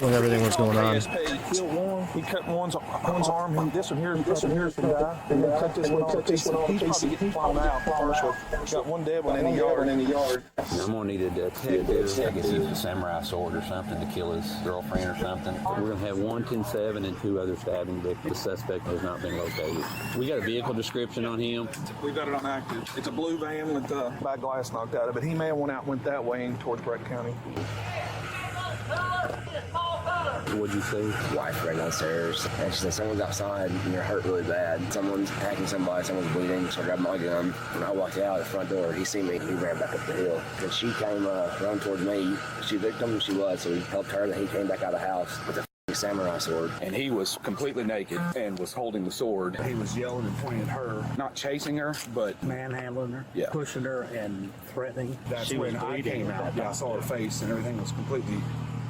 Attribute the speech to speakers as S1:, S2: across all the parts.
S1: when everything was going on.
S2: Killed one. He cut one's arm. This one here's the guy. And then cut this one off. He's probably getting flown out first one. Got one dead one in the yard.
S3: I'm gonna need a detective. I guess use a samurai sword or something to kill his girlfriend or something. We're gonna have 1-10-7 and 2 other stabbing victims. The suspect has not been located. We got a vehicle description on him.
S2: We got it on active. It's a blue van with the back glass knocked out of it. He may have went that way in towards Brett County.
S3: What'd you say?
S4: Wife ran downstairs and she said someone's outside and you're hurt really bad. Someone's attacking somebody, someone's bleeding. So I grabbed my gun. When I walked out the front door, he seen me. He ran back up the hill. And she came running towards me. She victim, she was. So we helped her. Then he came back out of the house with a samurai sword.
S5: And he was completely naked and was holding the sword.
S6: He was yelling and pointing at her,
S5: Not chasing her, but
S6: manhandling her,
S5: Yeah.
S6: pushing her, and threatening.
S5: that's
S6: she
S5: when
S6: was
S5: I
S6: bleeding
S5: came
S6: at
S5: out.
S6: that
S5: I saw her face and everything was completely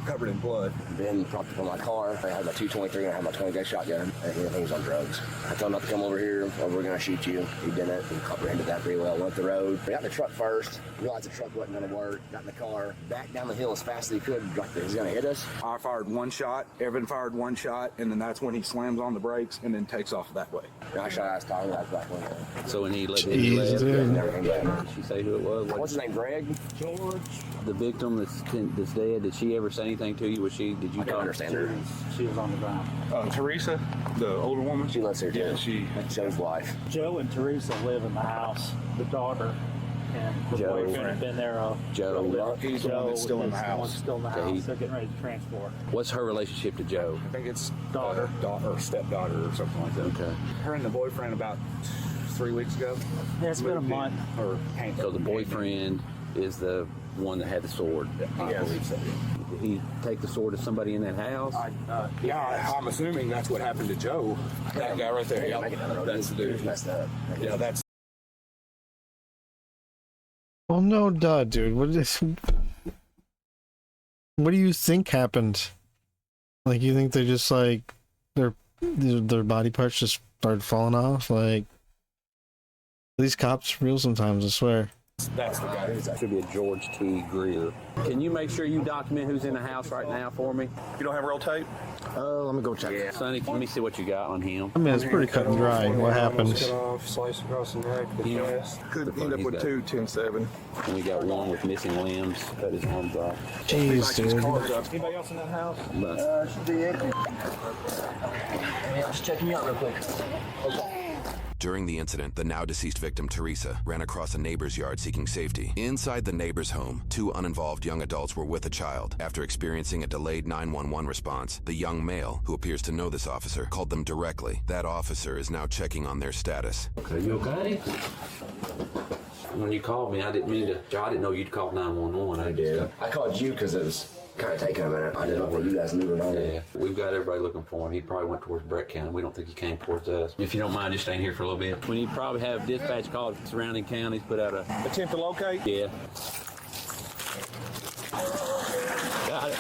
S5: covered in blood.
S4: Ben propped up on my car. I had my 223 and I had my 20 gauge shotgun. And he was on drugs. I told him not to come over here or we're going to shoot you. He didn't. He comprehended that pretty well. Went up the road. We got in the truck first. Realized the truck wasn't going to work. Got in the car. Back down the hill as fast as he could. Like he was going to hit us.
S5: I fired one shot. Evan fired one shot. And then that's when he slams on the brakes and then takes off that way.
S4: And I shot out his tire. That's back when
S3: So when he left,
S4: never came back.
S3: did she say who it was?
S4: What's his name, Greg?
S6: George.
S3: The victim that's dead, did she ever say anything to you? Did you
S4: I don't understand her.
S6: She was on the ground.
S2: Teresa, the older woman.
S4: She lives here too.
S2: Yeah, she.
S4: Joe's wife.
S6: Joe and Teresa live in the house. The daughter and the
S3: Joe.
S6: boyfriend have been there.
S3: Joe.
S5: He's the one that's still in the
S6: is the one
S5: house.
S6: still in the
S3: Okay,
S6: house. They're getting ready to transport.
S3: What's her relationship to Joe?
S5: I think it's
S6: Daughter.
S5: or stepdaughter or something like that.
S3: Okay.
S5: Her and the boyfriend about 3 weeks ago.
S6: Yeah, it's been a
S5: moved in,
S6: month.
S5: Or came
S3: So the boyfriend is the one that had the sword.
S5: I believe so.
S3: Did he take the sword to somebody in that house?
S5: Yeah, I'm assuming that's what happened to Joe. That guy right there.
S4: Make it down the road.
S5: That's the
S4: He was
S5: dude.
S4: messed up.
S5: Yeah, that's.
S1: Well, no, duh, dude. What do you think happened? Like, you think they just like their body parts just started falling off? Like, these cops are real sometimes, I swear.
S5: That's the guy.
S3: That should be a George T. Greer. Can you make sure you document who's in the house right now for me?
S2: You don't have roll tape?
S1: Let me go check.
S3: Yeah. Sonny, let me see what you got on him.
S1: I mean, it's pretty cut and dry. What happened?
S7: Cut off, slice across the neck, the chest.
S2: Could end up with 2-10-7.
S3: And we got one with missing limbs, cut his arms off.
S1: Jeez, dude.
S2: Anybody else in that house?
S3: But
S4: Should be it. Let's check me out real quick.
S8: During the incident, the now deceased victim, Teresa, ran across a neighbor's yard seeking safety. Inside the neighbor's home, 2 uninvolved young adults were with a child. After experiencing a delayed 911 response, the young male, who appears to know this officer, called them directly. That officer is now checking on their status.
S3: are you okay? When you called me, I didn't mean to. I didn't know you'd call 911. I did.
S4: I called you because it was kind of taking a minute. I didn't know what you guys knew or not.
S3: Yeah, we've got everybody looking for him. He probably went towards Brett County. We don't think he came towards us. If you don't mind just staying here for a little bit. We need to probably have dispatch call surrounding counties, put out a...
S2: Attempt to locate?
S3: Yeah. Got it.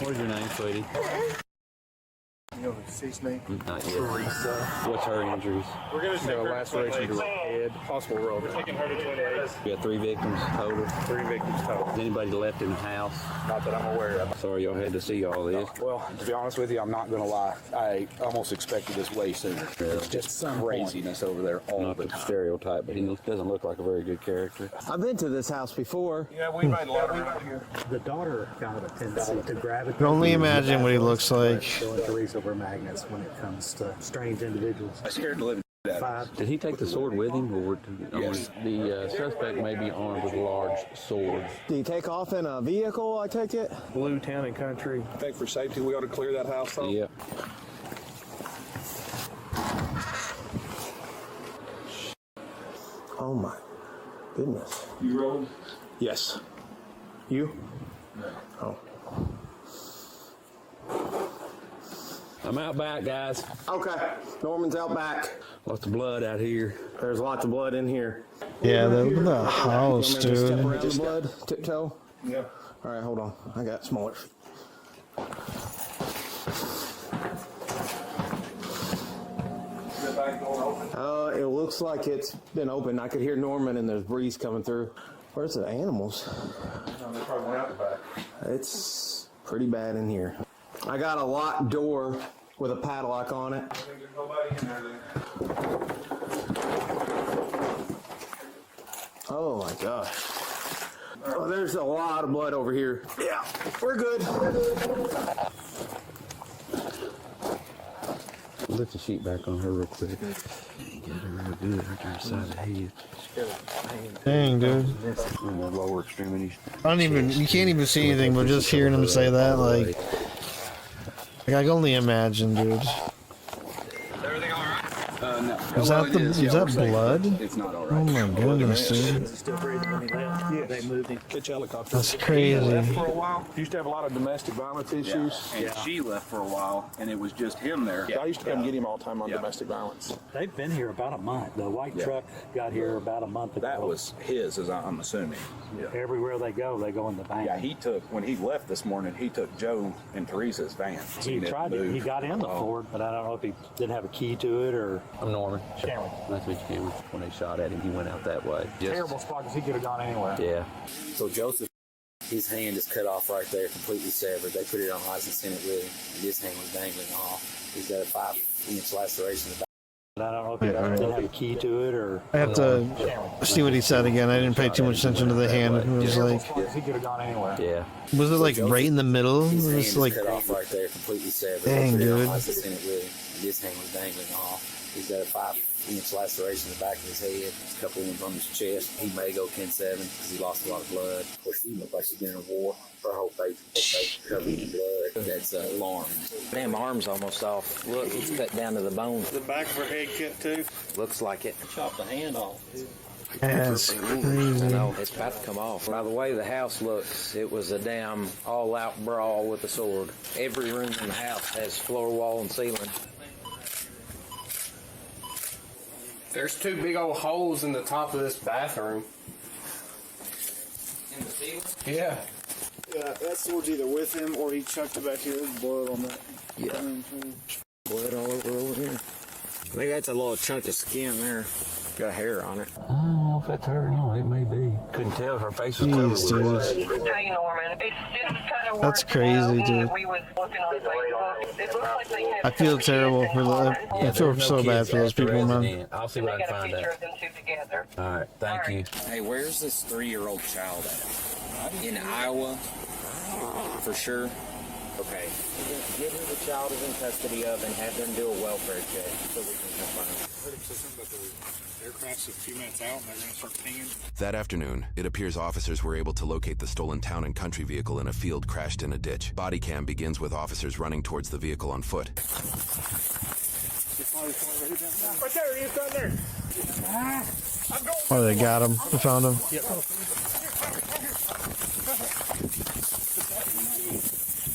S3: What's your name, sweetie?
S7: You know the deceased name?
S3: Not yet.
S7: Teresa.
S3: What's her injuries?
S7: We're going to take her laceration to her head. Possible road. We're taking her to Twin Lakes.
S3: We got 3 victims total.
S7: 3 victims total.
S3: Is anybody left in the house?
S5: Not that I'm aware of.
S3: Sorry y'all had to see all this.
S5: Well, to be honest with you, I'm not going to lie. I almost expected this way sooner. It's just craziness over there all
S3: Not
S5: the
S3: the
S5: time.
S3: stereotype, but he doesn't look like a very good character.
S9: I've been to this house before.
S2: Yeah, we made a lot around here.
S6: The daughter got a tendency to gravitate.
S1: I can only imagine what he looks like.
S6: Joe and Teresa were magnets when it comes to strange individuals.
S5: I scared the living out of
S6: 5.
S3: Did he take the sword with him? Or
S5: Yes.
S3: The suspect may be armed with a large sword.
S9: Did he take off in a vehicle, I take it?
S7: Blue Town and Country.
S2: I think for safety, we ought to clear that house though.
S3: Yeah.
S9: Oh my goodness.
S2: You rolled?
S9: Yes. You? Oh.
S3: I'm out back, guys.
S9: Okay. Norman's out back.
S3: Lots of blood out here.
S9: There's lots of blood in here.
S1: Yeah, the house,
S9: You want me to just step
S1: dude.
S9: around the blood? Tiptoe?
S2: Yeah.
S9: All right, hold on. I got smaller feet.
S2: Is that back door open?
S9: It looks like it's been open. I could hear Norman and there's breeze coming through. Where's the animals?
S2: They probably went out the back.
S9: It's pretty bad in here. I got a locked door with a padlock on it.
S2: I think there's nobody in there then.
S9: Oh my gosh. Oh, there's a lot of blood over here. Yeah, we're good.
S3: Lift the sheet back on her real quick. Get her real good right there inside the head.
S1: Dang, dude.
S3: On the lower extremities.
S1: I don't even, you can't even see anything, but just hearing him say that, like I can only imagine, dude.
S5: Everything all right? No.
S1: Is that the, is that blood?
S5: It's not all
S1: Oh
S5: right.
S1: my goodness, dude.
S6: Still breathing when he left.
S2: Yes.
S6: They moved him.
S2: Pitch helicopter.
S1: That's
S2: He left
S1: crazy.
S2: for a while. He used to have a lot of domestic violence issues.
S5: And she left for a while, and it was just him there.
S2: I used to come get him all the time on domestic violence.
S6: They've been here about a month. The white truck got here about a month ago.
S5: That was his, as I'm assuming.
S6: Everywhere they go in the van.
S5: Yeah, he took, when he left this morning, he took Joe and Teresa's van.
S6: He tried to. He got in the Ford, but I don't know if he didn't have a key to it or.
S3: I'm Norman.
S6: Cameron.
S3: Nice to meet you, Cameron. When they shot at him, he went out that way. Just,
S6: Terrible spot because he could have gone anywhere.
S3: yeah. So Joseph, his hand is cut off right there, completely severed. They put it on ice and sent it with him, and his hand was dangling off. He's got a 5-inch laceration in the back.
S6: But I don't know if he didn't have a key to it or.
S1: I have to see what he said again. I didn't pay too much attention to the hand. It was like,
S6: He could have gone anywhere.
S3: Yeah.
S1: was it like right in the middle? It
S3: His hand
S1: was
S3: is
S1: like,
S3: cut off right there, completely severed.
S1: Dang,
S3: They put it on
S1: dude.
S3: ice and sent it with him, and his hand was dangling off. He's got a 5-inch laceration in the back of his head, a couple ones on his chest. He may go 10-7 because he lost a lot of blood. Of course, he looked like she's been in a war. Her whole face covered in blood. That's alarming.
S10: Damn arm's almost off. Look, it's cut down to the bone.
S7: The back of her head cut too.
S10: Looks like it.
S6: Chopped the hand off.
S1: that's
S10: I
S1: crazy.
S10: know, it's about to come off. By the way the house looks, it was a damn all-out brawl with a sword. Every room in the house has floor, wall, and ceiling.
S9: There's 2 big old holes in the top of this bathroom.
S10: In the ceiling?
S9: Yeah.
S7: Yeah, that sword's either with him or he chucked it back here. There's blood on that.
S10: Yeah. Blood all over here. I think that's a little chunk of skin there. Got hair on it.
S3: I don't know if that's her or not. It may be. Couldn't tell if her face was covered
S1: Jeez,
S3: with blood.
S11: Hey, Norman. It's just kind of
S1: That's crazy, dude.
S11: We was looking on Facebook. It looks like they have
S1: I feel terrible for the. I feel
S3: there's
S1: so
S3: no
S1: bad
S3: kids
S1: for those
S3: at the
S1: people, man.
S3: resident. I'll see what I
S11: They
S3: can
S11: got a
S3: find
S11: picture
S3: out.
S11: of them two together.
S3: All right, thank you.
S10: Hey, where's this 3-year-old child at? In Iowa? For sure? Okay. Get who the child is in custody of and have them do a welfare check so we can confirm.
S7: I heard him say something about the aircraft's a few minutes out and they're going to start pinging.
S8: That afternoon, it appears officers were able to locate the stolen town and country vehicle in a field crashed in a ditch. Bodycam begins with officers running towards the vehicle on foot.
S7: Right there, he is down there.
S1: Oh, they got him. They found him.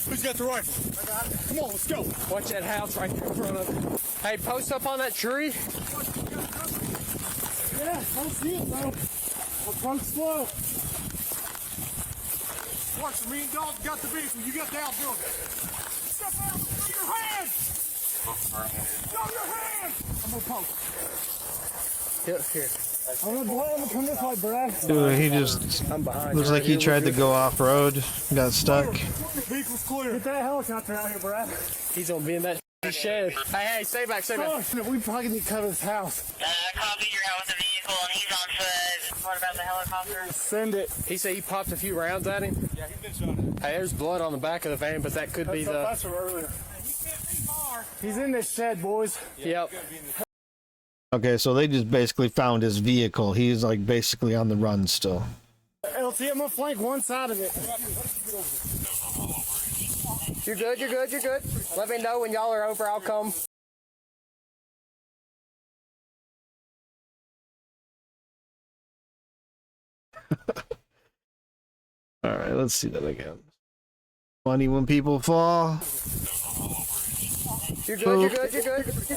S7: Who's got the rifle? I got it. Come on, let's go.
S9: Watch that house right there in front of it. Hey, post up on that tree.
S7: Yeah, I don't see it, though. Approach slow. Watch, the mean dog got the vehicle. You got the outbuilding. Step out. Throw your hands. Throw your hands. I'm going to post.
S9: Here.
S7: I'm going to go ahead and come this way, Brad.
S1: Dude, he just
S9: I'm behind.
S1: looks like he tried to go off road, got stuck.
S7: Vehicle's clear. Get that helicopter out here, Brad.
S9: He's gonna be in that shed. Hey, stay back.
S7: We probably need to cover this house.
S11: Copy, you're out with the vehicle and he's on foot. What about the helicopter?
S7: Send it.
S9: He said he popped a few rounds at him.
S7: Yeah, he's been shot.
S9: Hey, there's blood on the back of the van, but that could be the.
S7: That's from earlier. He's in this shed, boys.
S9: Yep.
S1: Okay, so they just basically found his vehicle. He's like basically on the run still.
S7: LT, I'm gonna flank one side of it.
S9: You're good. Let me know when y'all are over. I'll come.
S1: All right, let's see that again. Funny when people fall.
S9: You're good.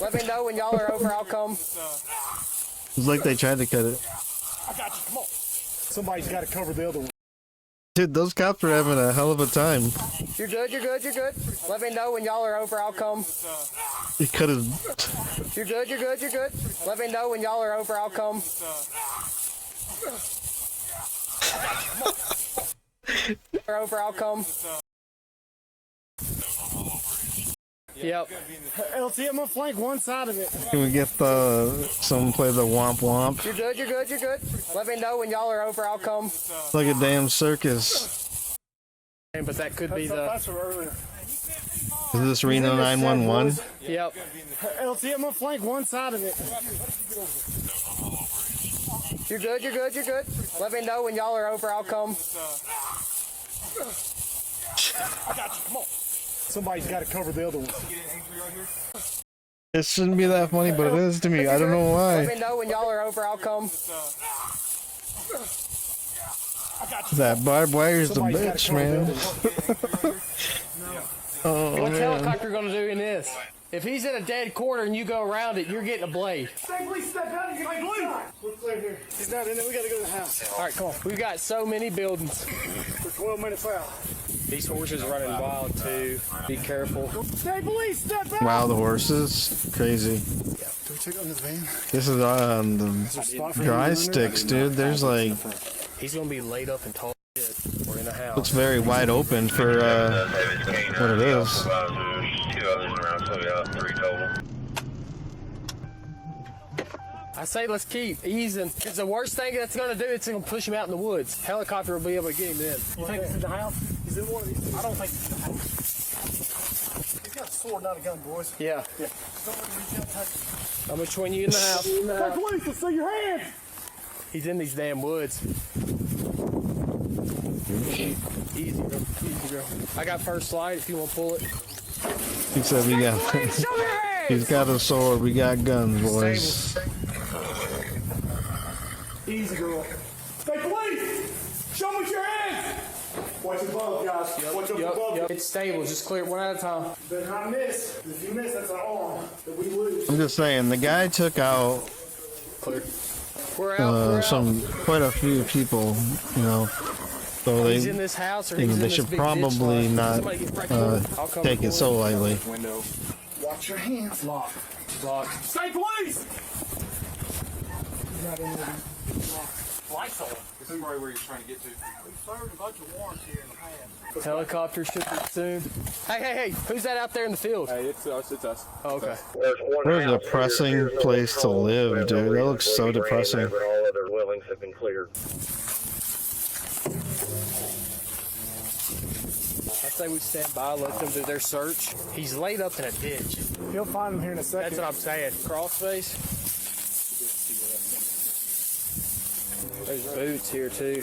S9: Let me know when y'all are over. I'll come.
S1: It's like they tried to cut it.
S7: I got you. Come on. Somebody's got to cover the other one.
S1: Dude, those cops are having a hell of a time.
S9: You're good. Let me know when y'all are over. I'll come.
S1: He cut his.
S9: You're good. Let me know when y'all are over. I'll come.
S12: Over, I'll come. Yep.
S7: LT, I'm gonna flank one side of it.
S1: Can we get someone play the womp womp?
S12: You're good, you're good, you're good. Let me know when y'all are over, I'll come.
S1: It's like a damn circus.
S12: But that could be the...
S7: That's earlier.
S1: Is this Reno 911?
S12: Yep.
S7: LT, I'm gonna flank one side of it.
S12: You're good, you're good, you're good. Let me know when y'all are over, I'll come.
S7: I got you, come on. Somebody's got to cover the other one.
S1: It shouldn't be that funny, but it is to me. I don't know why.
S12: Let me know when y'all are over, I'll come.
S1: That barbed wire's the bitch, man. Oh,
S12: What's
S1: man.
S12: helicopter gonna do in this? If he's in a dead quarter and you go around it, you're getting a blade.
S7: Stay, please step out and get my blade. We're clear here. He's not in there. We gotta go to the house.
S12: All right, come on. We've got so many buildings.
S7: We're 12 minutes out.
S12: These horses running wild too. Be careful.
S7: Stay, please step out.
S1: Wow, the horses. Crazy.
S7: Do we take it under the van?
S1: This is on the dry sticks, dude. There's like...
S12: He's gonna be laid up and tall shit. We're in the house.
S1: Looks very wide open for what it is.
S13: 2 others around, so yeah, 3 total.
S12: I say let's keep easing. Because the worst thing that's gonna do, it's gonna push him out in the woods. Helicopter will be able to get him in.
S7: You think it's in the house? He's in one of these. I don't think it's in the house. He's got a sword, not a gun, boys.
S12: Yeah.
S7: Yeah. Don't let him reach out, touch.
S12: I'm between you and the house.
S7: Hey, police, let's see your hands.
S12: He's in these damn woods. Easy, girl. Easy, girl. I got first slide if you want to pull it.
S1: He said we got... He's got a sword. We got guns, boys.
S7: Easy, girl. Stay, police. Show me your hands. Watch above, guys. Watch above.
S12: It's stable. Just clear it one at a time.
S7: Better not miss. If you miss, that's an arm that we lose.
S1: I'm just saying, the guy took out
S12: Clear. We're out.
S1: quite a few people, you know. So
S12: He's in this house or he's in
S1: they
S12: this
S1: should
S12: big
S1: probably
S12: ditch line.
S1: not
S12: Somebody get right to it. I'll come
S1: take it so lightly.
S7: Window. Watch your hands. Lock.
S12: Lock.
S7: Stay, police. Got in there. Lights on.
S2: This is probably where you're trying to get to.
S7: We served a bunch of warrants here in the past.
S12: Helicopter should be soon. Hey, who's that out there in the field?
S2: Hey, it's us, it's us.
S12: Oh, okay.
S1: What a depressing place to live, dude. That looks so depressing.
S13: But all other dwellings have been cleared.
S12: I say we stand by, let them do their search. He's laid up in a ditch.
S7: You'll find him here in a second.
S12: That's what I'm saying. Crossface. There's boots here too.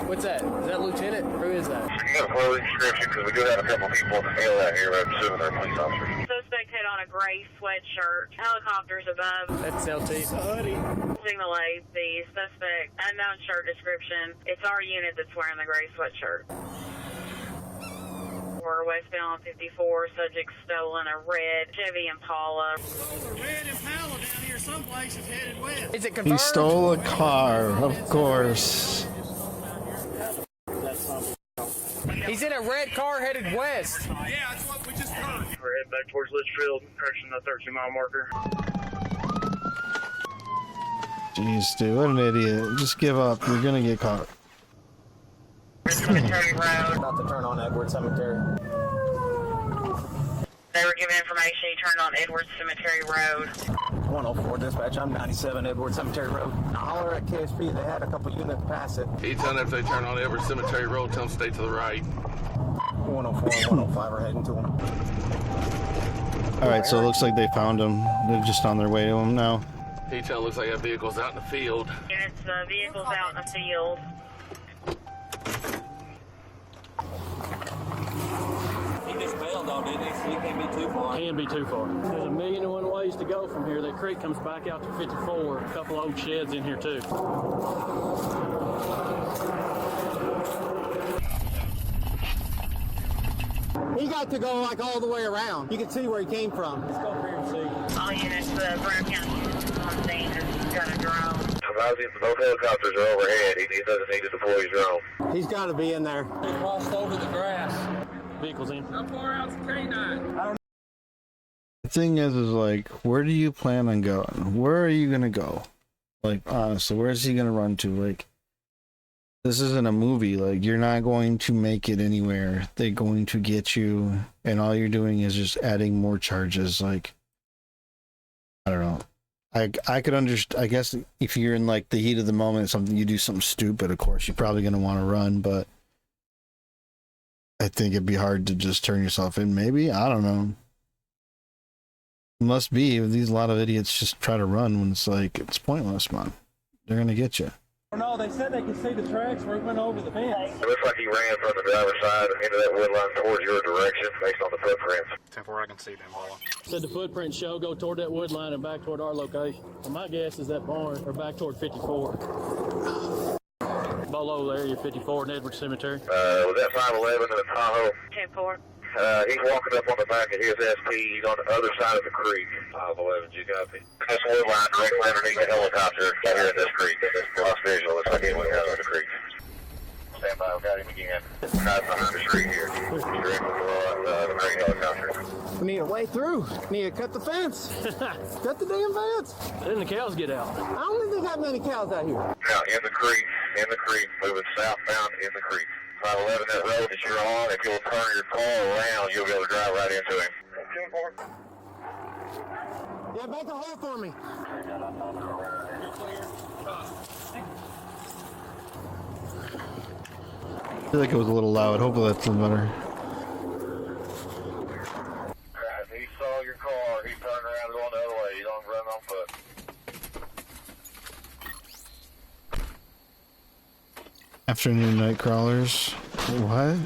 S12: What's that? Is that Lieutenant? Who is that?
S13: You got a clothing description because we do have a couple people in the field out here, but I'm assuming they're police officers.
S11: Suspect had on a gray sweatshirt. Helicopters above.
S12: That's LT.
S11: Signal aid. The suspect unknown shirt description. It's our unit that's wearing the gray sweatshirt. We're westbound 54. Subject stolen a red Chevy Impala.
S7: Stole a red Impala down here someplace. It's headed west.
S12: Is it confirmed?
S1: He stole a car, of course.
S12: He's in a red car headed west.
S7: Yeah, that's what we just heard.
S13: We're heading back towards Litchfield, correction the 13-mile marker.
S1: Jeez, dude, what an idiot. Just give up. You're gonna get caught.
S11: Cemetery Road.
S12: About to turn on Edward Cemetery.
S11: They were given information. He turned on Edwards Cemetery Road.
S14: 104 dispatch, I'm 97 Edward Cemetery Road. Holler at KSP, they had a couple units pass it.
S15: He's telling them if they turn on Edward Cemetery Road, tell them stay to the right.
S14: 104 and 105 are heading to him.
S1: Alright, so it looks like they found him. They're just on their way to him now.
S15: He tells us they have vehicles out in the field.
S11: Units, vehicles out in the field.
S3: He just bailed though, didn't he? So he can't be too far.
S6: Can be too far. There's a million and one ways to go from here. That creek comes back out to 54. A couple old sheds in here too.
S14: He got to go like all the way around. You can see where he came from. Let's go up here and see.
S11: All units, Brown County on scene has got a drone.
S13: Both helicopters are overhead. He doesn't need to deploy his drone.
S14: He's got to be in there.
S3: He crossed over the grass.
S6: Vehicles in.
S3: How far out's the K9?
S1: The thing is like, where do you plan on going? Where are you gonna go? Like, honestly, where is he gonna run to? Like, this isn't a movie. Like, you're not going to make it anywhere. They're going to get you, and all you're doing is just adding more charges. Like, I don't know. I could understand. I guess if you're in like the heat of the moment, you do something stupid. Of course, you're probably gonna want to run, but I think it'd be hard to just turn yourself in. Maybe, I don't know. It must be. These a lot of idiots just try to run when it's like it's pointless, man. They're gonna get you.
S6: No, they said they could see the tracks where it went over the fence.
S13: It looks like he ran from the driver's side into that wood line towards your direction based on the footprints.
S14: 10-4, I can see them, Paula.
S6: Said the footprints show go toward that wood line and back toward our location. Well, my guess is that barn or back toward 54. Below area 54 in Edward Cemetery.
S13: Was that 511 in the Tahoe?
S11: 10-4.
S13: He's walking up on the back of his SP. He's on the other side of the creek. 511, you copy? This wood line directly underneath the helicopter right here in this creek. This cross visual looks like he went down in the creek. Stand by, I've got him again. Right behind the tree here. Directly below the green helicopter.
S9: We need a way through. We need to cut the fence. Cut the damn fence.
S6: Then the cows get out.
S9: I don't think they got many cows out here.
S13: Now, in the creek, moving southbound in the creek. 511, that road that you're on, if you'll turn your car around, you'll be able to drive right into him. 10-4.
S9: Yeah, make a hole for me.
S1: I feel like it was a little loud. Hopefully that's better.
S13: He saw your car. He turned around going the other way. You don't run on foot.
S1: Afternoon night crawlers. What?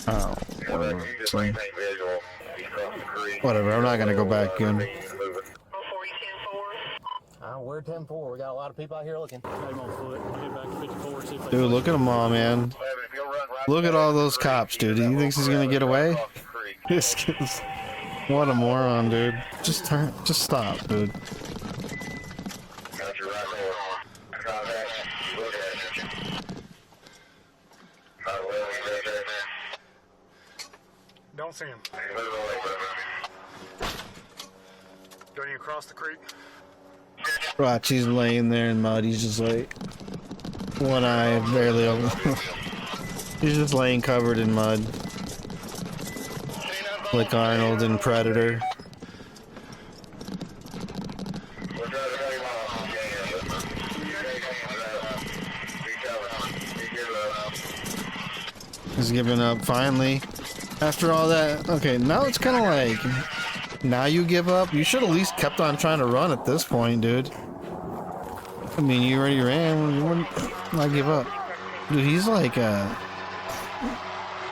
S1: Oh, whatever. I'm not gonna go back in.
S9: We're 10-4. We got a lot of people out here looking.
S1: Dude, look at them all, man. Look at all those cops, dude. He thinks he's gonna get away? This kid's... What a moron, dude. Just stop, dude.
S7: Don't see him. Don't even cross the creek.
S1: Rachi's laying there in mud. He's just like... One eye barely open. He's just laying covered in mud. Like Arnold in Predator. He's giving up, finally. After all that, okay, now it's kind of like, now you give up? You should at least kept on trying to run at this point, dude. I mean, you already ran, you wouldn't not give up. Dude, he's like a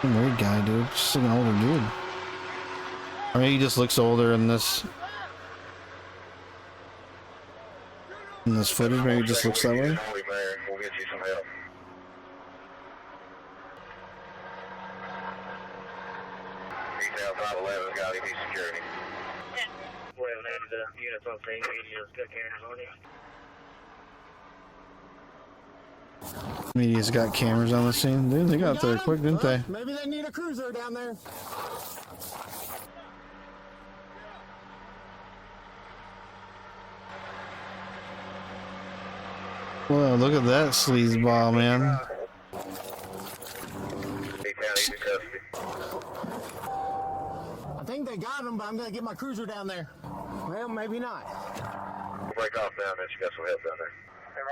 S1: weird guy, dude. Just like an older dude. I mean, he just looks older in this footage. Maybe he just looks that way.
S13: We'll get you some help. Detail 511 got EV security.
S11: 11 the units on scene. Media's got cameras on you.
S1: Media's got cameras on the scene. Dude, they got there quick, didn't they?
S9: Maybe they need a cruiser down there.
S1: Whoa, look at that sleazeball, man.
S9: I think they got him, but I'm gonna get my cruiser down there. Well, maybe not.
S13: We'll break off down there. You got some help down there.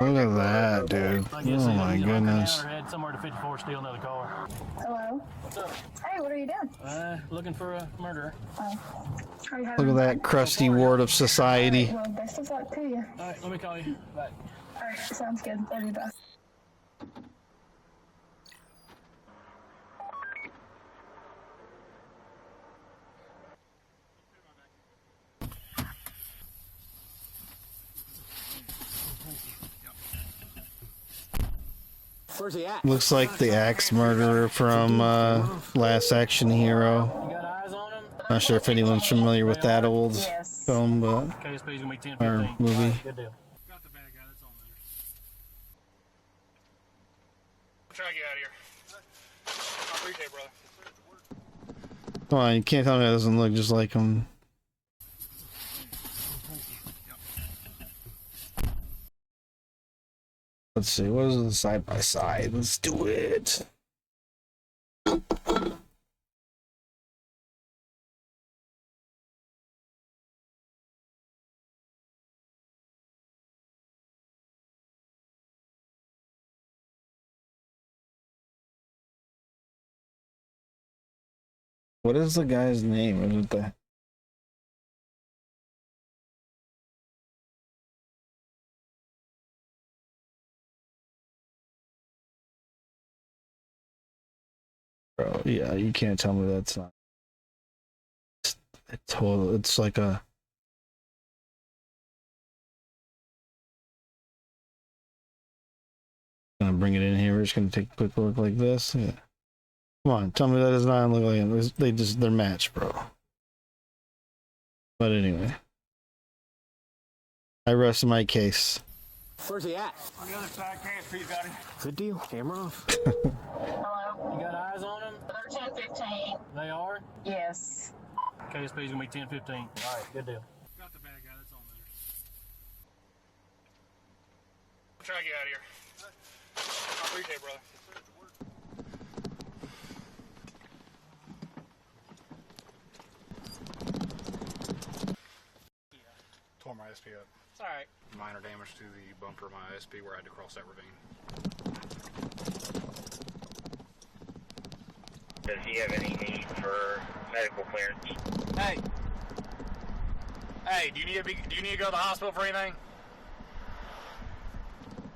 S1: Look at that, dude. Oh my goodness.
S6: Head somewhere to 54, steal another car.
S16: Hello.
S6: What's up?
S16: Hey, what are you doing?
S6: Looking for a murderer.
S1: Look at that crusty ward of society.
S16: Well, best of luck to you.
S6: All right, let me call you. Bye.
S16: All right, sounds good. Love you, best.
S9: Where's he at?
S1: Looks like the axe murderer from Last Action Hero. Not sure if anyone's familiar with that old film, but or movie.
S7: Try to get out of here. I appreciate it, brother.
S1: Come on, you can't tell me that doesn't look just like him. Let's see, what is the side by side? Let's do it. What is the guy's name? Is it the... Bro, yeah, you can't tell me that's not. It's like a... Gonna bring it in here. We're just gonna take a quick look like this. Yeah. Come on, tell me that does not look like him. They're matched, bro. But anyway, I rest my case.
S14: Where's he at?
S7: On the other side, KSP's got him.
S14: Good deal. Camera off.
S16: Hello?
S6: You got eyes on them?
S16: They're 10:15.
S6: They are?
S16: Yes.
S6: KSP's gonna be 10-15. All right, good deal.
S7: Got the bad guy that's on there. I'll try to get out of here. I appreciate it, brother. Tore my SP up.
S6: It's all right.
S7: Minor damage to the bumper of my SP where I had to cross that ravine.
S13: Does he have any need for medical clearance?
S7: Hey. Hey, do you need to go to the hospital for anything?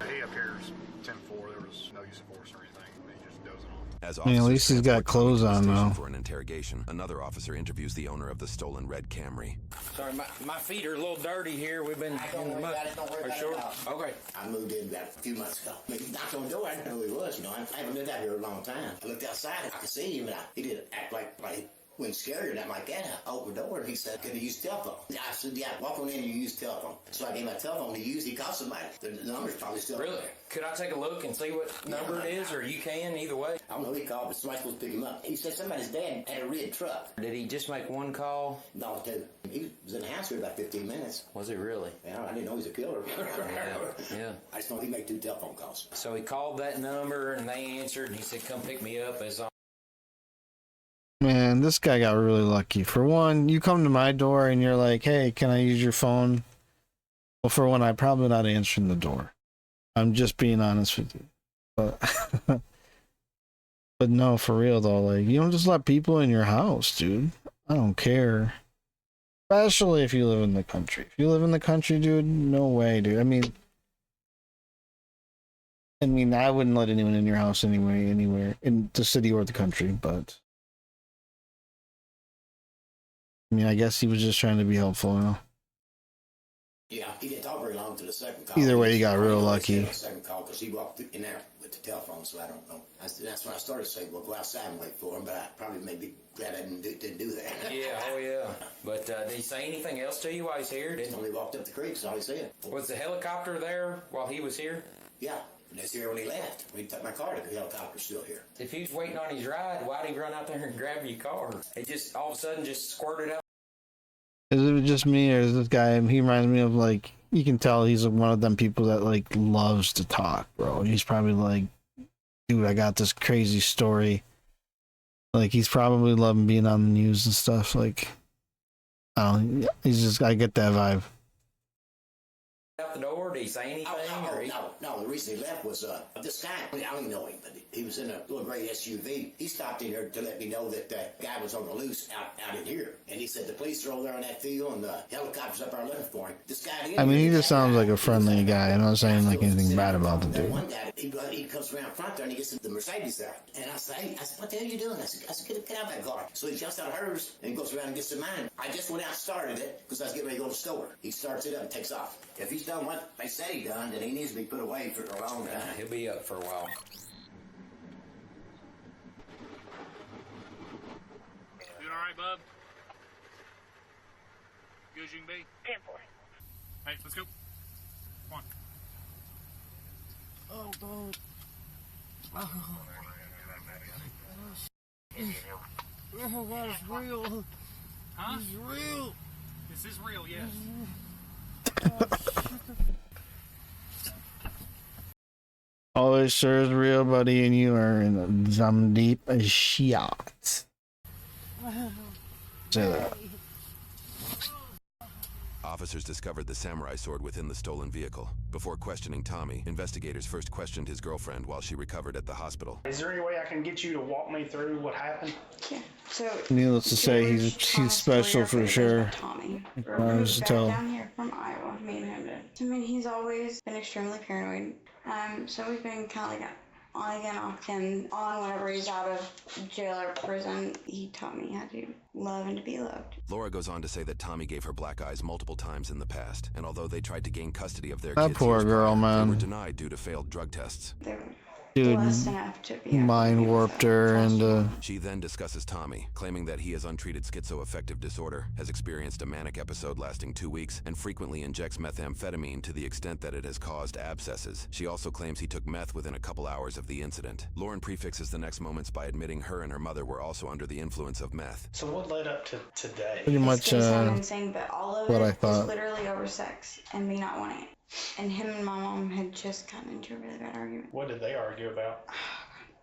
S7: He appears 10-4. There was no use of force or anything. He just dozing off.
S8: As
S1: I mean, at least he's got clothes on though.
S8: For an interrogation, another officer interviews the owner of the stolen red Camry.
S10: Sorry, my feet are a little dirty here. We've been in the mud.
S4: Don't worry about
S10: Sure?
S4: it.
S10: Okay.
S4: I moved in about a few months ago. He knocked on the door. I didn't know who he was. You know, I haven't lived out here a long time. I looked outside. I could see him, and he didn't act like he wasn't scared or nothing like that. I opened the door, and he said, "Can you use telephone?" I said, "Yeah, walk on in and you use telephone." So I gave my telephone to use. He called somebody. The number's probably still
S10: Really? Could I take a look and see what number it is, or you can, either way?
S4: I don't know. He called, but somebody's supposed to pick him up. He said somebody's dad had a red truck.
S10: Did he just make one call?
S4: No, two. He was in the house for about 15 minutes.
S10: Was he really?
S4: Yeah, I didn't know he was a killer.
S10: Yeah.
S4: I just know he made 2 telephone calls.
S10: So he called that number, and they answered, and he said, "Come pick me up."
S1: Man, this guy got really lucky. For one, you come to my door and you're like, "Hey, can I use your phone?" Well, for one, I'm probably not answering the door. I'm just being honest with you. But but no, for real though, like you don't just let people in your house, dude. I don't care. Especially if you live in the country. If you live in the country, dude, no way, dude. I mean, I wouldn't let anyone in your house anyway, anywhere in the city or the country, but I mean, I guess he was just trying to be helpful, you know.
S4: Yeah, he didn't talk very long to the second call.
S1: Either way, he got real lucky.
S4: The second call because he walked in there with the telephone, so I don't know. That's when I started to say, "Well, go outside and wait for him." But I probably may be glad I didn't do that.
S10: Yeah, oh yeah. But did he say anything else to you while he's here?
S4: He only walked up the creek, so all he said.
S10: Was the helicopter there while he was here?
S4: Yeah, and it's here when he left. When he took my car, the helicopter's still here.
S10: If he was waiting on his ride, why'd he run out there and grab your car? It just all of a sudden just squirted out.
S1: Is it just me, or is this guy? He reminds me of, like, you can tell he's one of them people that like loves to talk, bro. He's probably like, "Dude, I got this crazy story." Like he's probably loving being on the news and stuff. Like, I don't. I get that vibe.
S10: Out the door, did he say anything?
S4: No. The reason he left was this guy. I don't even know him, but he was in a little gray SUV. He stopped in here to let me know that that guy was on the loose out in here, and he said the police are over there on that field and the helicopters up there looking for him. This guy.
S1: I mean, he just sounds like a friendly guy. I'm not saying like anything bad about the dude.
S4: One guy, he comes around front there and he gets the Mercedes there, and I said, "What the hell are you doing?" I said, "Get out of that car." So he jumps out of hers and he goes around and gets to mine. I just went out and started it because I was getting ready to go to the store. He starts it up and takes off. If he's done what they said he done, then he needs to be put away for a long time.
S10: He'll be up for a while.
S7: You all right, bub? Good as you can be?
S11: 10-4.
S7: Hey, let's go. Come on.
S12: Oh, God. Oh.
S7: Oh, that's real.
S10: Huh?
S7: It's real.
S10: This is real, yes.
S1: Always sure is real, buddy, and you are in some deep shot. Say that.
S8: Officers discovered the samurai sword within the stolen vehicle. Before questioning Tommy, investigators first questioned his girlfriend while she recovered at the hospital.
S17: Is there any way I can get you to walk me through what happened?
S18: Yeah. So
S1: Needless to say, he's special for sure.
S18: Tommy.
S1: I was to
S18: Back
S1: tell.
S18: down here from Iowa, me and him did. I mean, he's always been extremely paranoid. So we've been kind of like on again, off again, on whenever he's out of jail or prison. He taught me how to love and to be loved.
S8: Laura goes on to say that Tommy gave her black eyes multiple times in the past, and although they tried to gain custody of their
S1: That
S8: kids
S1: poor
S8: years
S1: girl,
S8: prior, they were
S1: man.
S8: denied due to failed drug tests.
S1: Dude,
S18: blessed enough to be
S1: mind warped her, and
S8: She then discusses Tommy, claiming that he has untreated schizoaffective disorder, has experienced a manic episode lasting 2 weeks, and frequently injects methamphetamine to the extent that it has caused abscesses. She also claims he took meth within a couple hours of the incident. Lauren prefixes the next moments by admitting her and her mother were also under the influence of meth.
S17: So what led up to today?
S1: pretty much
S18: It's gonna sound insane, but all of
S1: what I
S18: it
S1: thought.
S18: was literally over sex and me not wanting it. And him and my mom had just gotten into a really bad argument.
S17: What did they argue about?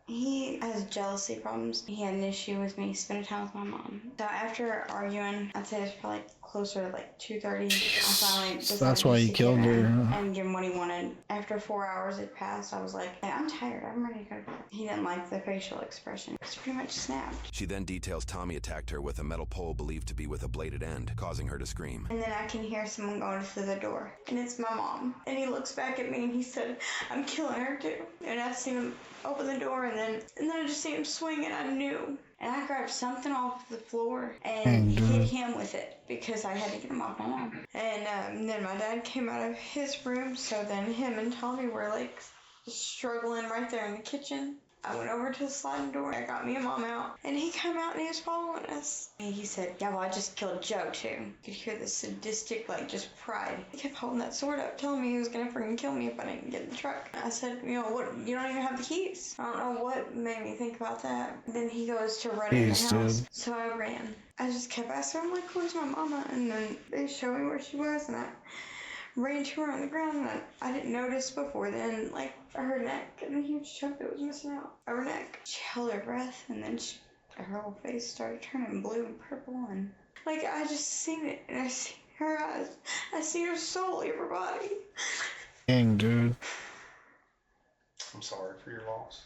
S18: He has jealousy problems. He had an issue with me spending time with my mom. So after arguing, I'd say it's probably closer to like 2:30. I finally decided
S1: That's why
S18: just
S1: you
S18: to
S1: killed
S18: give
S1: her,
S18: in
S1: huh?
S18: and give him what he wanted. After 4 hours had passed, I was like, hey, I'm tired. I'm ready to go to bed. He didn't like the facial expression. It's pretty much snapped.
S8: She then details Tommy attacked her with a metal pole believed to be with a bladed end, causing her to scream.
S18: And then I can hear someone going through the door. And it's my mom. And he looks back at me and he said, I'm killing her too. And I seen him open the door and then I just seen him swing and I knew. And I grabbed something off the floor and hit him with it because I had to get him off my mom. And then my dad came out of his room, so then him and Tommy were like struggling right there in the kitchen. I went over to the sliding door. I got me and Mom out, and he came out and he was following us. And he said, yeah, well, I just killed Joe, too. You could hear the sadistic, like, just pride. He kept holding that sword up, telling me he was going to freaking kill me if I didn't get in the truck. I said, you know, what? You don't even have the keys. I don't know what made me think about that. Then he goes to run in the
S1: Jeez,
S18: house.
S1: dude.
S18: So I ran. I just kept asking him, like, where's my mama? And then they showed me where she was, and I ran to her on the ground, and I didn't notice before then, like, her neck, and a huge chunk that was missing out of her neck. She held her breath, and then her whole face started turning blue and purple, and, like, I just seen it, and I seen her eyes. I seen her soul leave her body.
S1: Dang, dude.
S17: I'm sorry for your loss.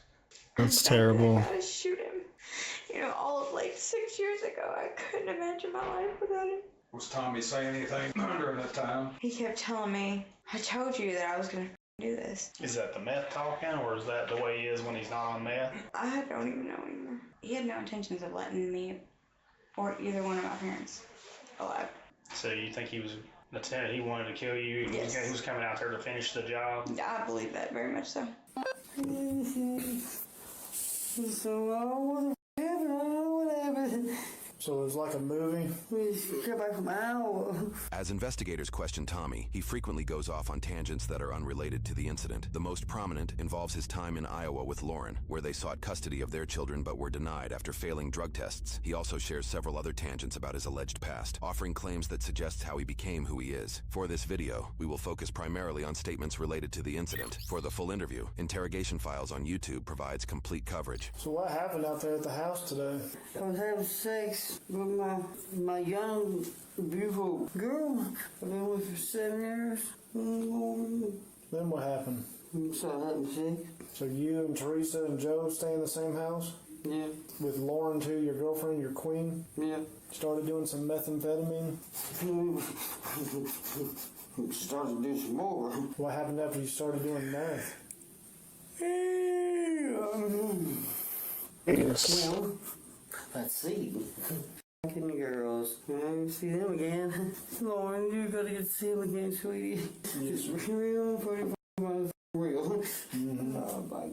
S1: That's terrible.
S18: I gotta shoot him. You know, all of, like, 6 years ago, I couldn't imagine my life without him.
S5: Was Tommy saying anything during that time?
S18: He kept telling me, I told you that I was gonna do this.
S17: Is that the meth talking, or is that the way he is when he's not on meth?
S18: I don't even know anymore. He had no intentions of letting me or either one of my parents alive.
S17: So you think he was he wanted to kill you?
S18: Yes.
S17: He was coming out there to finish the job?
S18: I believe that very much so.
S1: So it was like a movie?
S18: Come back from Iowa.
S8: As investigators question Tommy, he frequently goes off on tangents that are unrelated to the incident. The most prominent involves his time in Iowa with Lauren, where they sought custody of their children but were denied after failing drug tests. He also shares several other tangents about his alleged past, offering claims that suggests how he became who he is. For this video, we will focus primarily on statements related to the incident. For the full interview, Interrogation Files on YouTube provides complete coverage.
S1: So what happened out there at the house today?
S19: I was having sex with my young, beautiful girl. I've been with her for 7 years.
S1: Then what happened?
S19: So I let me see.
S1: So you and Teresa and Joe stay in the same house?
S19: Yeah.
S1: With Lauren too, your girlfriend, your queen?
S19: Yeah.
S1: Started doing some methamphetamine?
S19: Started to do some more.
S1: What happened after you started doing meth? Yes.
S19: Well, let's see. Fucking girls. I see them again. Lauren, you gotta get to see them again, sweetie. Just real pretty for real. Oh my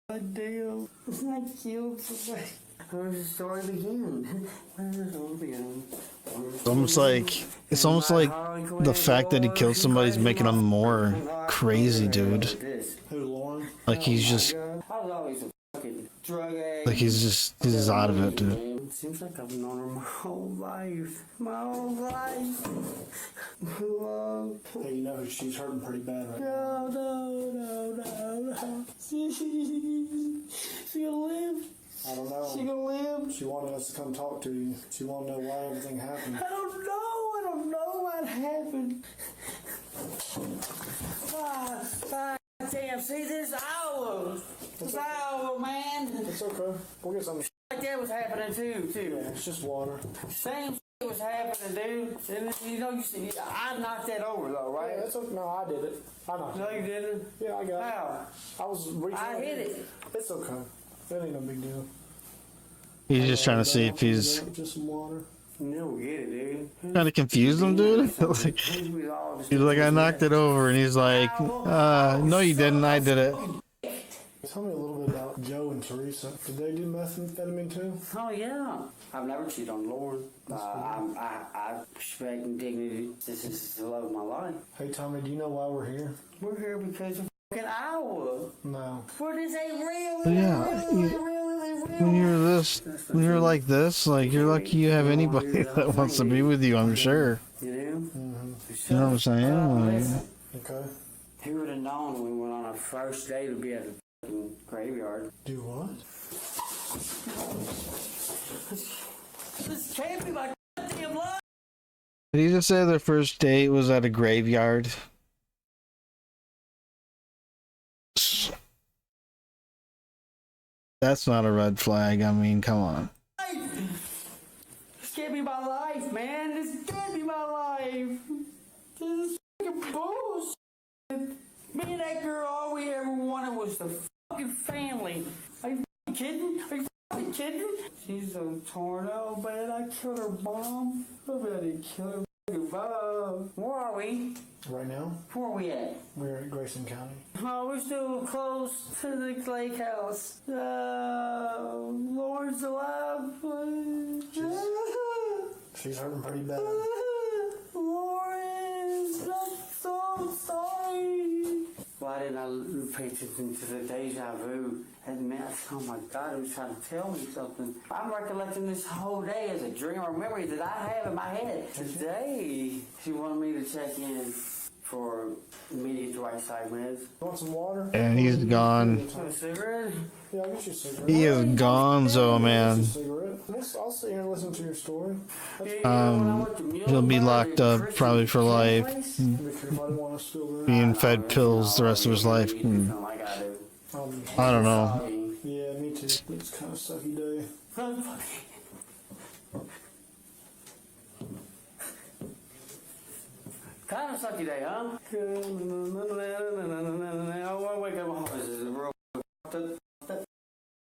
S19: god, damn. I killed somebody. Where's the story begin?
S1: It's almost like the fact that he killed somebody is making him more crazy, dude.
S19: Who, Lauren?
S1: Like he's just
S19: I was always a fucking drug addict.
S1: like he's out of it, dude.
S19: It seems like I've known her my whole life. My whole life. Love.
S9: Hey, you know she's hurting pretty bad right
S19: now. No. She gonna live?
S9: I don't know.
S19: She gonna live?
S9: She wanted us to come talk to you. She wanted to know why everything happened.
S19: I don't know what happened. Damn, see this owl. This owl, man.
S9: It's okay. We'll get something.
S19: Like that was happening too.
S9: Yeah, it's just water.
S19: Same shit was happening, dude. And you know, you see, I knocked that over though, right?
S9: Yeah, that's okay. No, I did it. I knocked it.
S19: No, you didn't?
S9: Yeah, I got it.
S19: How?
S9: I was reaching.
S19: I hit it.
S9: It's okay. That ain't no big deal.
S1: He's just trying to see if he's
S9: just some water.
S19: No, get it, dude.
S1: trying to confuse him, dude. Like, he's like, I knocked it over, and he's like, no, you didn't. I did it.
S9: Tell me a little bit about Joe and Teresa. Did they do methamphetamine too?
S19: Oh yeah. I've never cheated on Lauren. I respect and dignity. This is the love of my life.
S9: Hey Tommy, do you know why we're here?
S19: We're here because of fucking Iowa.
S9: No.
S19: For this ain't real.
S1: Yeah. When you're like this, like you're lucky you have anybody that wants to be with you. I'm sure.
S19: You know.
S1: You know what I'm saying? Like,
S9: okay.
S19: Who would have known when we went on our first day to be at the graveyard?
S9: Do what?
S19: This can't be my goddamn life.
S1: did he just say their first date was at a graveyard? That's not a red flag. I mean, come on.
S19: This can't be my life, man. This can't be my life. This is fucking bullshit. Me and that girl, all we ever wanted was the fucking family. Are you fucking kidding? Are you fucking kidding? She's so torn up, man. I killed her mom. I better kill her fucking mom. Where are we?
S9: Right now?
S19: Where are we at?
S9: We're at Grayson County.
S19: Oh, we're still close to the lake house. Lauren's alive.
S9: She's hurting pretty bad.
S19: Lauren, I'm so sorry. Why didn't I pay attention to the deja vu? And man, oh my God, he was trying to tell me something. I'm recollecting this whole day as a dream or memory that I have in my head. Today, she wanted me to check in for immediate right side meds.
S9: You want some water?
S1: And he's gone.
S19: A cigarette?
S9: Yeah, I'll get you a cigarette.
S1: He is gonzo, man.
S9: I'll sit here and listen to your story.
S1: He'll be locked up probably for life, being fed pills the rest of his life. I don't know.
S9: Yeah, me too. It's kind of a sucky day.
S19: Kind of sucky day, huh? I want to wake up home. This is real.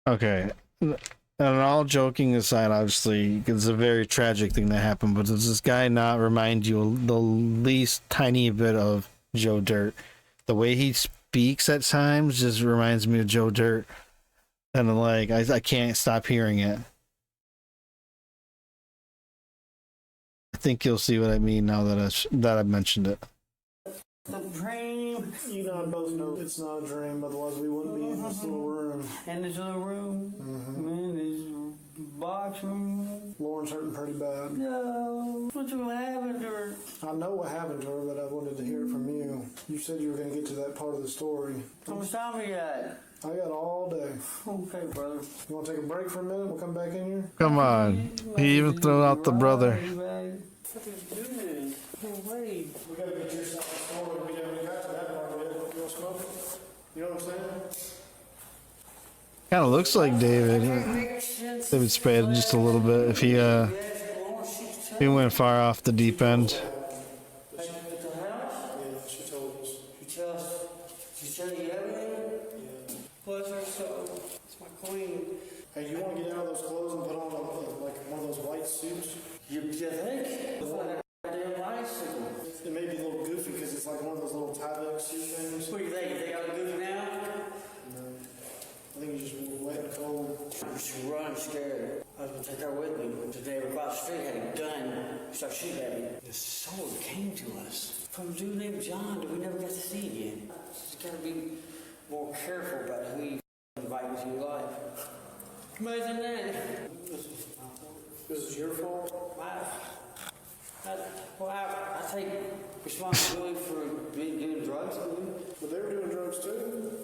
S1: Okay. And all joking aside, obviously, it's a very tragic thing that happened, but does this guy not remind you the least tiny bit of Joe Dirt? The way he speaks at times just reminds me of Joe Dirt. And like, I can't stop hearing it. I think you'll see what I mean now that I've mentioned it.
S19: The dream.
S9: You and I both know it's not a dream, otherwise we wouldn't be in this little room.
S19: In this little room? In this box room?
S9: Lauren's hurting pretty bad.
S19: No. What happened to her?
S9: I know what happened to her, but I wanted to hear it from you. You said you were going to get to that part of the story.
S19: How much time we got?
S9: I got all day.
S19: Okay, brother.
S9: You want to take a break for a minute? We'll come back in here?
S1: Come on. He even threw out the brother.
S19: What is this? No way.
S9: We got to get your side of the story. We haven't got to that part yet. You want to smoke? You know what I'm saying?
S1: Kind of looks like David. David Spade just a little bit. If he went far off the deep end.
S9: Yeah, she told us.
S19: She told you everything?
S9: Yeah.
S19: Bless her soul. It's my queen.
S9: Hey, you want to get out of those clothes and put on like one of those white suits?
S19: You think? It's like a damn bicycle.
S9: It may be a little goofy because it's like one of those little tie-back suit things.
S19: What do you think? You think I look goofy now?
S9: No. I think you're just wet and cold.
S19: I was running scared. I was going to take her with me. Today, across the street had a gun. Started shooting at me. The soul came to us from a dude named John that we never got to see again. Just got to be more careful about who you invite into your life. Imagine that.
S2: This is your fault?
S19: I take responsibility for doing drugs.
S2: But they were doing drugs too.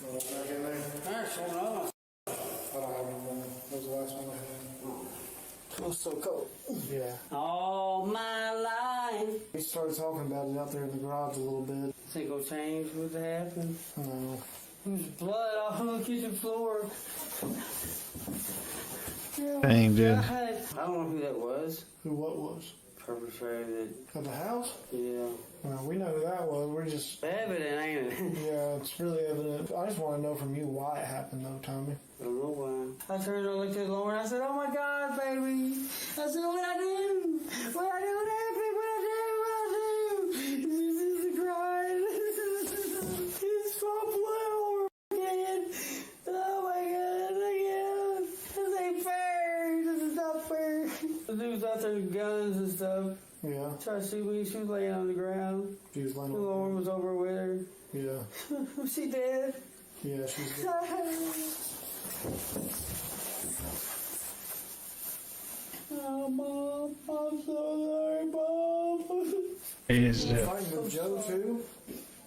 S2: No, back in there.
S19: There's someone else.
S2: I don't have anyone. That was the last one I had. It was so cold. Yeah.
S19: All my life.
S2: We started talking about it out there in the garage a little bit.
S19: Think it'll change what happened?
S2: No.
S19: There's blood all on the kitchen floor.
S1: Dang, dude.
S19: I don't know who that was.
S2: Who what was?
S19: Perpetrated.
S2: Of the house?
S19: Yeah.
S2: Well, we know who that was. We're just...
S19: Evident, ain't it?
S2: Yeah, it's really evident. I just want to know from you why it happened, though, Tommy.
S19: I don't know why. I turned and looked at Lauren. I said, "Oh my God, baby!" I said, "What I do? What I do? What happened? What I do? What I do?" This is crying. It's so blood again. Oh my God! Again. This ain't fair. This is not fair. The dude's out there with guns and stuff.
S2: Yeah.
S19: Tried to shoot me. She was laying on the ground.
S2: She was laying on the
S19: Lauren
S2: ground.
S19: was over with her.
S2: Yeah.
S19: Was she dead?
S2: Yeah, she's dead.
S19: Oh, Mom, I'm so sorry, Mom.
S1: Is it?
S2: Fighting with Joe, too?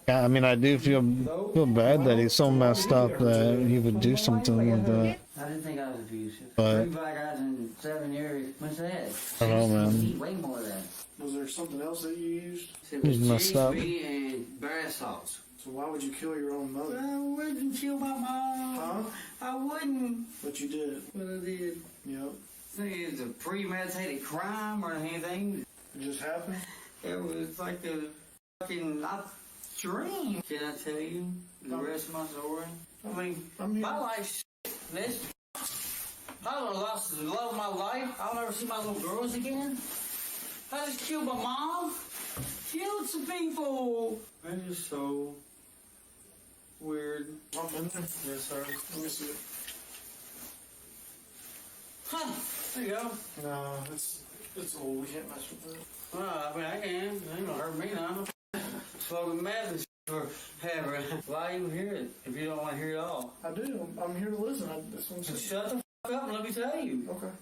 S1: Yeah, I mean, I do feel bad that he's so messed up that he would do something like that.
S19: I didn't think I was abusive.
S1: But-
S19: 3 black eyes in 7 years. What's that?
S1: I don't know, man.
S19: Way more than that.
S2: Was there something else that you used?
S19: It
S1: He's
S19: was
S1: messed up.
S19: GHB and bath salts.
S2: So why would you kill your own mother?
S19: I wouldn't kill my mom.
S2: Huh?
S19: I wouldn't.
S2: But you did.
S19: But I did.
S2: Yep.
S19: I think it's a premeditated crime or anything.
S2: It just happened?
S19: It was like a fucking dream. Can I tell you the rest of my story? I mean, my life's this. I would have lost the love of my life. I'll never see my little girls again. I just killed my mom. Killed some people. That is so weird.
S2: I'm in there.
S19: Yes, sir.
S2: Let me see it.
S19: Huh. There you go.
S2: No, it's old. We can't mess with that.
S19: Well, I mean, I can. It ain't gonna hurt me now. Smoking meth and for having. Why you hear it if you don't want to hear it all?
S2: I do. I'm here to listen. This one's
S19: So shut the fuck up and let me tell you.
S2: Okay.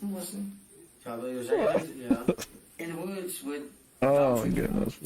S2: I'm listening.
S19: Probably was yeah. In the woods with
S1: Oh my goodness.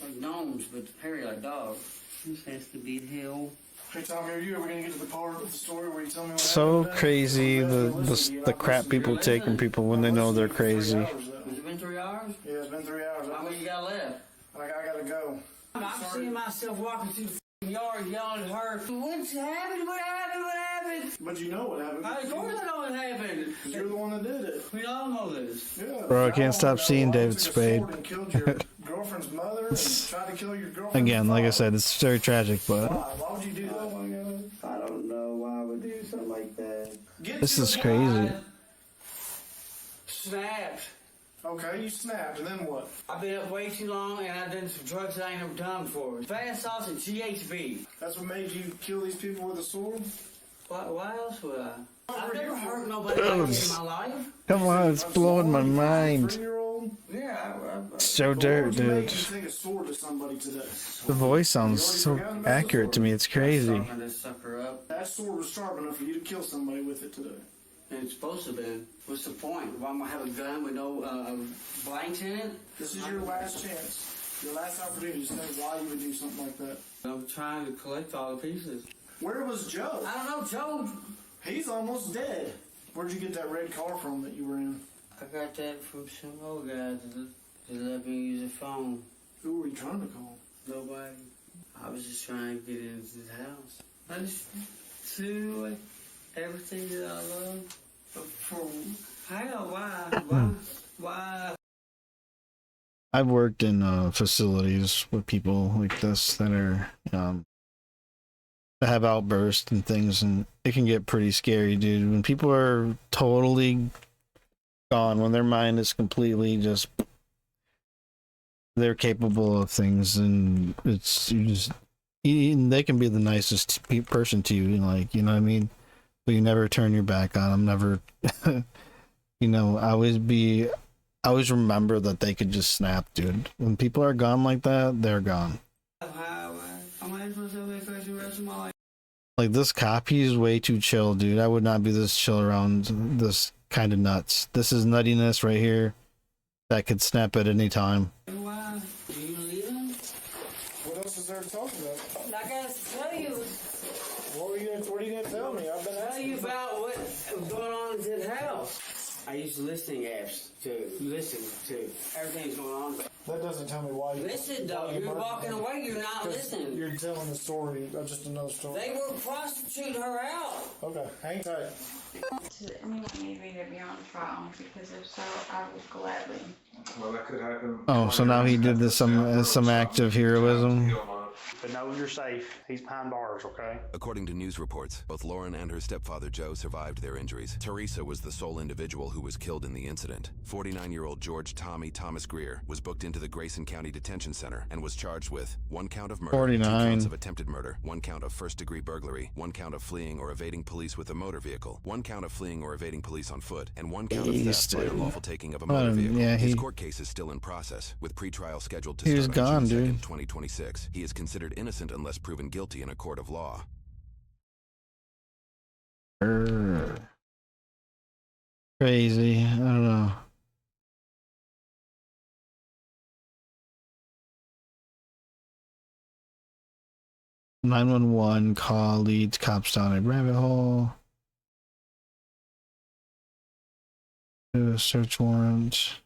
S19: like gnomes, but hairy like dogs. This has to be hell.
S2: Hey, Tommy, are you ever going to get to the part of the story where you tell me what
S1: So
S2: happened?
S1: crazy the crap people take from people when they know they're crazy.
S19: Has it been 3 hours?
S2: Yeah, it's been 3 hours.
S19: How many you got left?
S2: I got to go.
S19: I'm seeing myself walking through the yard yelling at her. What's happened? What happened? What happened?
S2: But you know what happened.
S19: Of course I know what happened.
S2: 'Cause you're the one that did it.
S19: We all know this.
S2: Yeah.
S1: Bro, I can't stop seeing David Spade.
S2: And killed your girlfriend's mother and tried to kill your girlfriend.
S1: Again, like I said, it's very tragic, but
S2: Why would you do that?
S19: Oh my God. I don't know why I would do something like that.
S1: this is crazy.
S19: Snapped.
S2: Okay, you snapped, and then what?
S19: I've been up way too long, and I've done some drugs I ain't never done before. Fast sauce and GHB.
S2: That's what made you kill these people with a sword?
S19: Why else would I? I've never hurt nobody like this in my life.
S1: Come on, it's blowing my mind.
S2: 3-year-old?
S19: Yeah,
S1: So dirt,
S2: What would you make
S1: dude.
S2: you take a sword to somebody today?
S1: The voice sounds so accurate to me. It's crazy.
S19: I just suck her up.
S2: That sword was sharp enough for you to kill somebody with it today.
S19: And it's supposed to be. What's the point? Why am I have a gun with no blanks in it?
S2: This is your last chance. Your last opportunity to say why you would do something like that.
S19: I'm trying to collect all the pieces.
S2: Where was Joe?
S19: I don't know, Joe.
S2: He's almost dead. Where'd you get that red car from that you were in?
S19: I got that from some old guy that let me use a phone.
S2: Who were you trying to call?
S19: Nobody. I was just trying to get into the house. I just do everything that I love. But for how? Why?
S1: I've worked in facilities with people like this that are that have outbursts and things, and it can get pretty scary, dude. When people are totally gone, when their mind is completely just, they're capable of things, and it's they can be the nicest person to you, like, you know what I mean, but you never turn your back on them, never. You know, I always remember that they could just snap, dude. When people are gone like that, they're gone.
S19: I might as well live the rest of my life.
S1: Like this cop, he's way too chill, dude. I would not be this chill around this kind of nuts. This is nuttiness right here that could snap at any time.
S19: Why? Are you leaving?
S7: What else is there to talk about?
S19: I gotta tell you.
S7: What are you gonna tell me? I've been
S19: Tell
S7: asking
S19: you about what was going on at the house. I use listening apps to listen to everything's going on.
S7: That doesn't tell me why you...
S19: Listen, though. You're walking away. You're not listening.
S7: You're telling the story, just another story.
S19: They were prostituting her out.
S7: Okay, hang tight.
S18: Does anyone need me to be on trial? Because if so, I will gladly.
S2: Well, that could happen.
S1: Oh, so now he did this some act of heroism.
S17: But know you're safe. He's behind bars, okay?
S8: According to news reports, both Lauren and her stepfather Joe survived their injuries. Teresa was the sole individual who was killed in the incident. 49-year-old George Thomas Greer was booked into the Grayson County Detention Center and was charged with 1 count of murder, 2 counts of attempted murder, 1 count of first-degree burglary, 1 count of fleeing or evading police with a motor vehicle, 1 count of fleeing or evading police on foot, and 1 count of theft by unlawful taking of a motor vehicle.
S1: Yeah,
S8: his court case is still in process, with pretrial scheduled to
S1: he was
S8: start on
S1: gone,
S8: June 2nd,
S1: dude.
S8: 2026. He is considered innocent unless proven guilty in a court of law.
S1: Crazy. I don't know. "911 call leads cops down a rabbit hole. Do a search warrant."